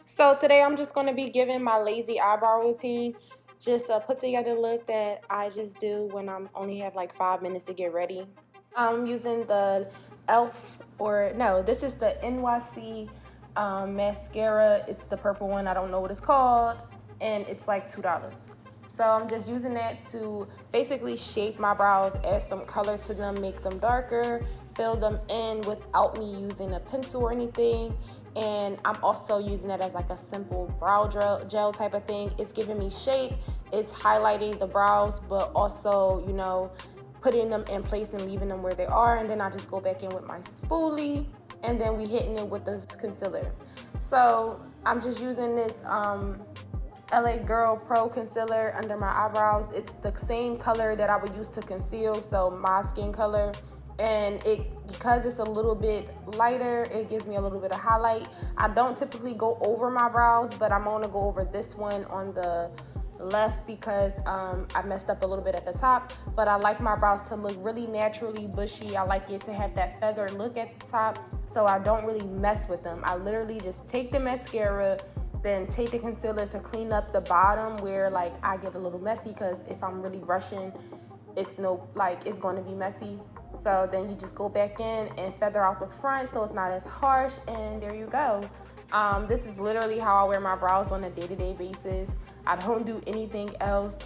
So today I'm just going to be giving my lazy eyebrow routine, just a put together look that I just do when I'm only have like 5 minutes to get ready. I'm using the this is the NYC mascara. It's the purple one. I don't know what it's called, and it's like $2. So I'm just using that to basically shape my brows, add some color to them, make them darker, fill them in without me using a pencil or anything. And I'm also using it as like a simple brow gel type of thing. It's giving me shape, it's highlighting the brows, but also, putting them in place and leaving them where they are. And then I just go back in with my spoolie, and then we hitting it with the concealer. So I'm just using this LA Girl Pro Concealer under my eyebrows. It's the same color that I would use to conceal, so my skin color. And because it's a little bit lighter, it gives me a little bit of highlight. I don't typically go over my brows, but I'm gonna go over this one on the left because I messed up a little bit at the top. But I like my brows to look really naturally bushy. I like it to have that feather look at the top, so I don't really mess with them. I literally just take the mascara, then take the concealer to clean up the bottom where like I get a little messy, because if I'm really rushing, it's going to be messy. So then you just go back in and feather out the front so it's not as harsh, and there you go. This is literally how I wear my brows on a day-to-day basis. I don't do anything else.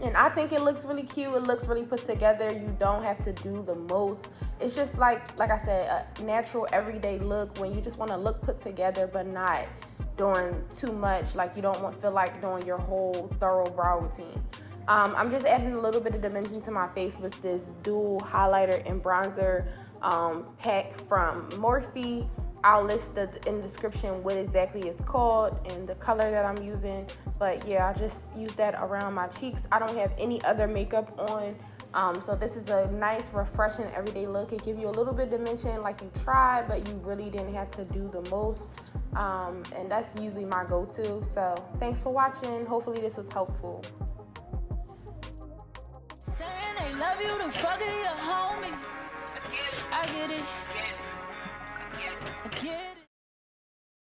And I think it looks really cute. It looks really put together. You don't have to do the most. It's just like I said, a natural everyday look when you just want to look put together but not doing too much. Like you don't feel like doing your whole thorough brow routine. I'm just adding a little bit of dimension to my face with this dual highlighter and bronzer pack from Morphe. I'll list in the description what exactly it's called and the color that I'm using. But yeah, I just use that around my cheeks. I don't have any other makeup on. So this is a nice, refreshing, everyday look. It gives you a little bit of dimension like you tried, but you really didn't have to do the most. And that's usually my go-to. So thanks for watching. Hopefully this was helpful. Saying they love you to fuck your homie. I get it. I get it.